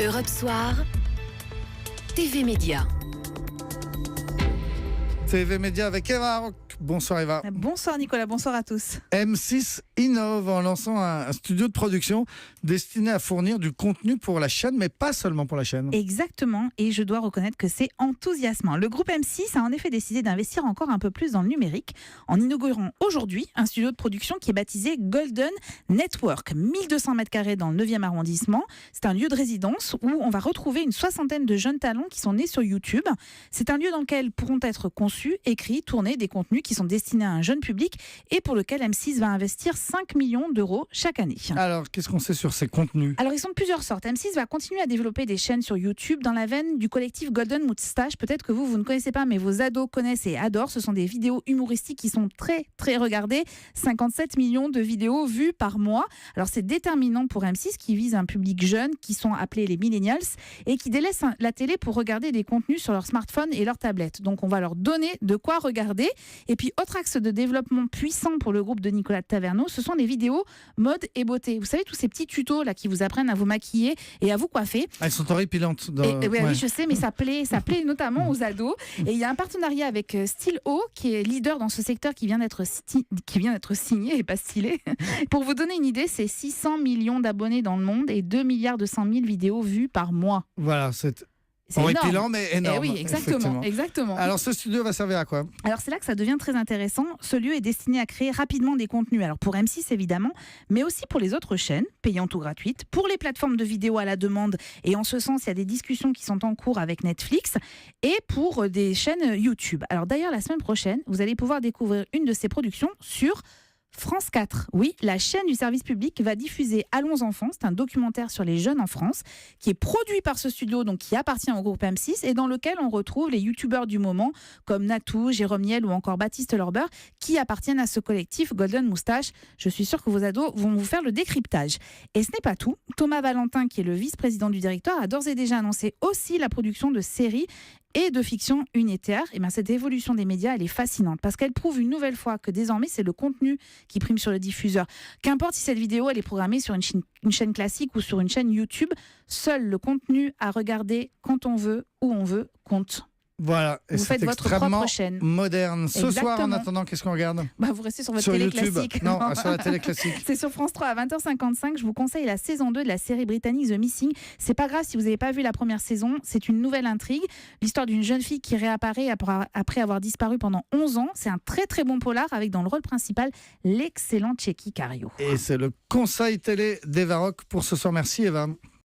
Europe Soir, TV Média. TV Média avec Eva Rock. Bonsoir Eva. Bonsoir Nicolas, bonsoir à tous. M6 innove en lançant un studio de production destiné à fournir du contenu pour la chaîne, mais pas seulement pour la chaîne. Exactement, et je dois reconnaître que c'est enthousiasmant. Le groupe M6 a en effet décidé d'investir encore un peu plus dans le numérique en inaugurant aujourd'hui un studio de production qui est baptisé Golden Network. 1200 mètres carrés dans le 9e arrondissement. C'est un lieu de résidence où on va retrouver une soixantaine de jeunes talents qui sont nés sur YouTube. C'est un lieu dans lequel pourront être conçus, écrits, tournés des contenus qui sont destinés à un jeune public et pour lequel M6 va investir 5 millions d'euros chaque année. Alors, qu'est-ce qu'on sait sur ces contenus ? Alors, ils sont de plusieurs sortes. M6 va continuer à développer des chaînes sur YouTube dans la veine du collectif Golden Moustache. Peut-être que vous ne connaissez pas, mais vos ados connaissent et adorent. Ce sont des vidéos humoristiques qui sont très, très regardées. 57 millions de vidéos vues par mois. Alors, c'est déterminant pour M6 qui vise un public jeune, qui sont appelés les millennials, et qui délaissent la télé pour regarder des contenus sur leur smartphone et leur tablette. Donc, on va leur donner de quoi regarder. Et puis, autre axe de développement puissant pour le groupe de Nicolas Taverneau, ce sont les vidéos mode et beauté. Vous savez, tous ces petits tutos là qui vous apprennent à vous maquiller et à vous coiffer. Elles sont horripilantes. Oui, je sais, mais ça plaît notamment aux ados. Et il y a un partenariat avec Stylo, qui est leader dans ce secteur, qui vient d'être signé et pas stylé. Pour vous donner une idée, c'est 600 millions d'abonnés dans le monde et 2 milliards 200 000 vidéos vues par mois. Voilà, c'est énorme. horripilant, mais énorme. Oui, exactement. Alors, ce studio va servir à quoi ? Alors, c'est là que ça devient très intéressant. Ce lieu est destiné à créer rapidement des contenus. Alors, pour M6, évidemment, mais aussi pour les autres chaînes, payantes ou gratuites, pour les plateformes de vidéos à la demande. Et en ce sens, il y a des discussions qui sont en cours avec Netflix et pour des chaînes YouTube. Alors, d'ailleurs, la semaine prochaine, vous allez pouvoir découvrir une de ces productions sur France 4, oui, la chaîne du service public va diffuser Allons enfants, c'est un documentaire sur les jeunes en France qui est produit par ce studio, donc qui appartient au groupe M6 et dans lequel on retrouve les youtubeurs du moment comme Natou, Jérôme Niel ou encore Baptiste Lorber qui appartiennent à ce collectif Golden Moustache. Je suis sûre que vos ados vont vous faire le décryptage. Et ce n'est pas tout. Thomas Valentin, qui est le vice-président du directoire, a d'ores et déjà annoncé aussi la production de séries et de fiction unitaire. Et bien, cette évolution des médias, elle est fascinante parce qu'elle prouve une nouvelle fois que désormais, c'est le contenu qui prime sur le diffuseur. Qu'importe si cette vidéo, elle est programmée sur une chaîne classique ou sur une chaîne YouTube, seul le contenu à regarder quand on veut, où on veut, compte. Voilà, et vous c'est faites votre extrêmement propre chaîne. Moderne. Ce Exactement. soir, en attendant, qu'est-ce qu'on regarde ? Vous restez sur votre sur télé YouTube. classique. Non, sur la télé classique. C'est sur France 3 à 20h55. Je vous conseille la saison 2 de la série britannique The Missing. C'est pas grave si vous n'avez pas vu la première saison. C'est une nouvelle intrigue. L'histoire d'une jeune fille qui réapparaît après avoir disparu pendant 11 ans. C'est un très très bon polar avec dans le rôle principal l'excellent Tchéky Cario. Et c'est le conseil télé d'Eva Rock pour ce soir. Merci Eva.